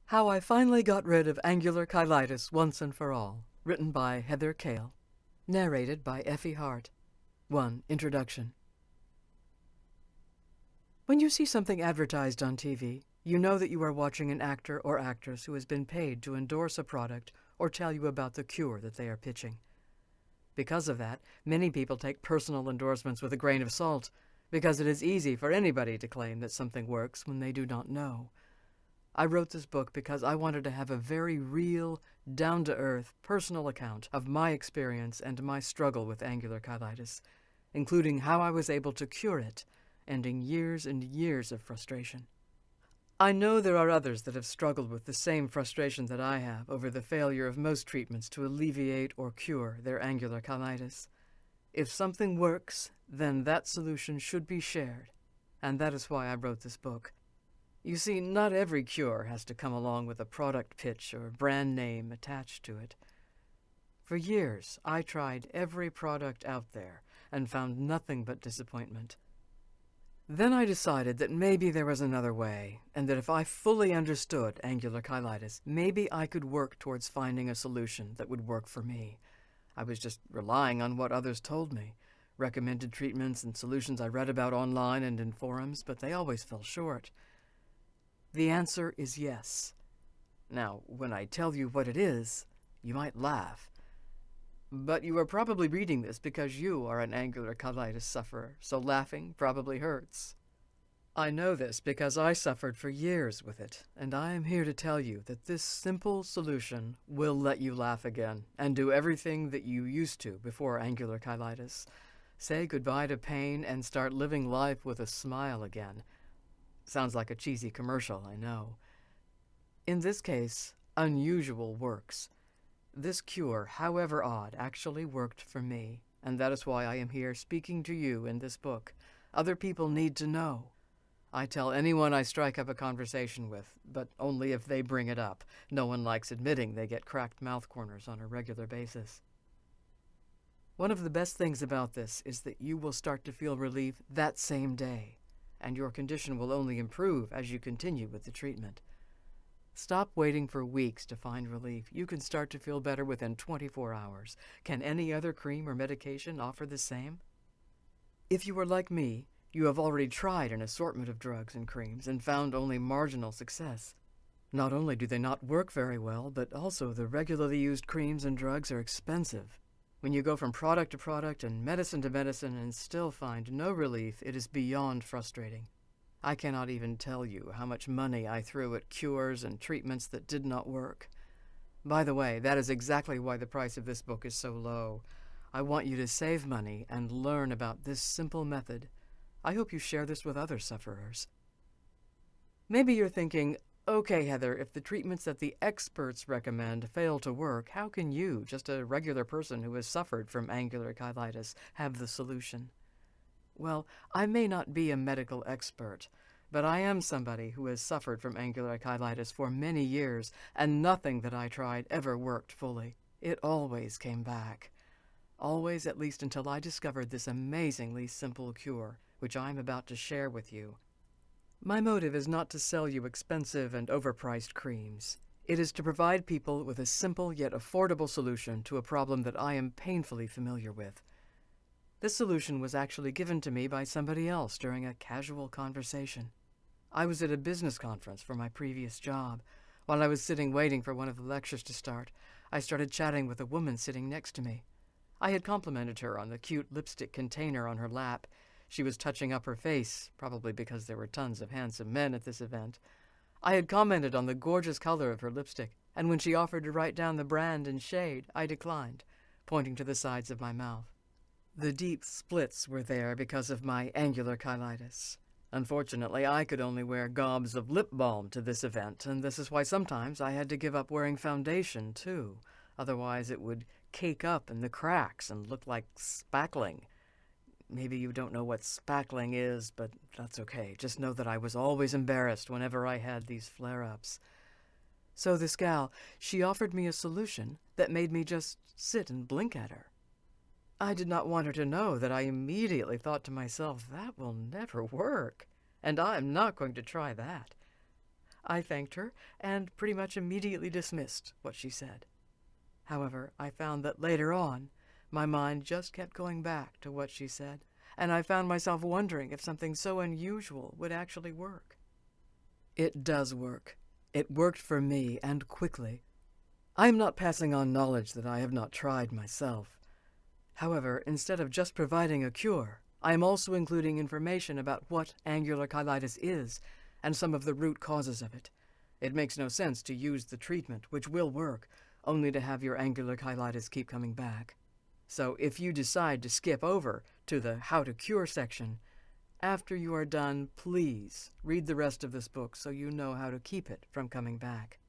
How I Finally Got Rid of Angular Cheilitis Once and for All, written by H Kale, narrated by H Hart. 1. Introduction. When you see something advertised on TV, you know that you are watching an actor or actress who has been paid to endorse a product or tell you about the cure that they are pitching. Because of that, many people take personal endorsements with a grain of salt, because it is easy for anybody to claim that something works when they do not know. I wrote this book because I wanted to have a very real, down-to-earth, personal account of my experience and my struggle with angular cheilitis, including how I was able to cure it, ending years and years of frustration. I know there are others that have struggled with the same frustration that I have over the failure of most treatments to alleviate or cure their angular cheilitis. If something works, then that solution should be shared, and that is why I wrote this book. You see, not every cure has to come along with a product pitch or brand name attached to it. For years, I tried every product out there and found nothing but disappointment. Then I decided that maybe there was another way, and that if I fully understood angular cheilitis, maybe I could work towards finding a solution that would work for me. I was just relying on what others told me, recommended treatments and solutions I read about online and in forums, but they always fell short. The answer is yes. Now, when I tell you what it is, you might laugh. But you are probably reading this because you are an angular cheilitis sufferer, so laughing probably hurts. I know this because I suffered for years with it, and I am here to tell you that this simple solution will let you laugh again and do everything that you used to before angular cheilitis. Say goodbye to pain and start living life with a smile again. Sounds like a cheesy commercial, I know. In this case, unusual works. This cure, however odd, actually worked for me, and that is why I am here speaking to you in this book. Other people need to know. I tell anyone I strike up a conversation with, but only if they bring it up. No one likes admitting they get cracked mouth corners on a regular basis. One of the best things about this is that you will start to feel relief that same day, and your condition will only improve as you continue with the treatment. Stop waiting for weeks to find relief. You can start to feel better within 24 hours. Can any other cream or medication offer the same? If you are like me, you have already tried an assortment of drugs and creams and found only marginal success. Not only do they not work very well, but also the regularly used creams and drugs are expensive. When you go from product to product and medicine to medicine and still find no relief, it is beyond frustrating. I cannot even tell you how much money I threw at cures and treatments that did not work. By the way, that is exactly why the price of this book is so low. I want you to save money and learn about this simple method. I hope you share this with other sufferers. Maybe you're thinking, okay, Heather, if the treatments that the experts recommend fail to work, how can you, just a regular person who has suffered from angular cheilitis, have the solution? Well, I may not be a medical expert, but I am somebody who has suffered from angular cheilitis for many years, and nothing that I tried ever worked fully. It always came back. Always, at least until I discovered this amazingly simple cure, which I am about to share with you. My motive is not to sell you expensive and overpriced creams. It is to provide people with a simple yet affordable solution to a problem that I am painfully familiar with. This solution was actually given to me by somebody else during a casual conversation. I was at a business conference for my previous job. While I was sitting waiting for one of the lectures to start, I started chatting with a woman sitting next to me. I had complimented her on the cute lipstick container on her lap. She was touching up her face, probably because there were tons of handsome men at this event. I had commented on the gorgeous color of her lipstick, and when she offered to write down the brand and shade, I declined, pointing to the sides of my mouth. The deep splits were there because of my angular cheilitis. Unfortunately, I could only wear gobs of lip balm to this event, and this is why sometimes I had to give up wearing foundation, too. Otherwise, it would cake up in the cracks and look like spackling. Maybe you don't know what spackling is, but that's okay. Just know that I was always embarrassed whenever I had these flare-ups. So this gal, she offered me a solution that made me just sit and blink at her. I did not want her to know that I immediately thought to myself, that will never work, and I'm not going to try that. I thanked her and pretty much immediately dismissed what she said. However, I found that later on, my mind just kept going back to what she said, and I found myself wondering if something so unusual would actually work. It does work. It worked for me, and quickly. I am not passing on knowledge that I have not tried myself. However, instead of just providing a cure, I am also including information about what angular cheilitis is and some of the root causes of it. It makes no sense to use the treatment, which will work, only to have your angular cheilitis keep coming back. So if you decide to skip over to the How to Cure section, after you are done, please read the rest of this book so you know how to keep it from coming back.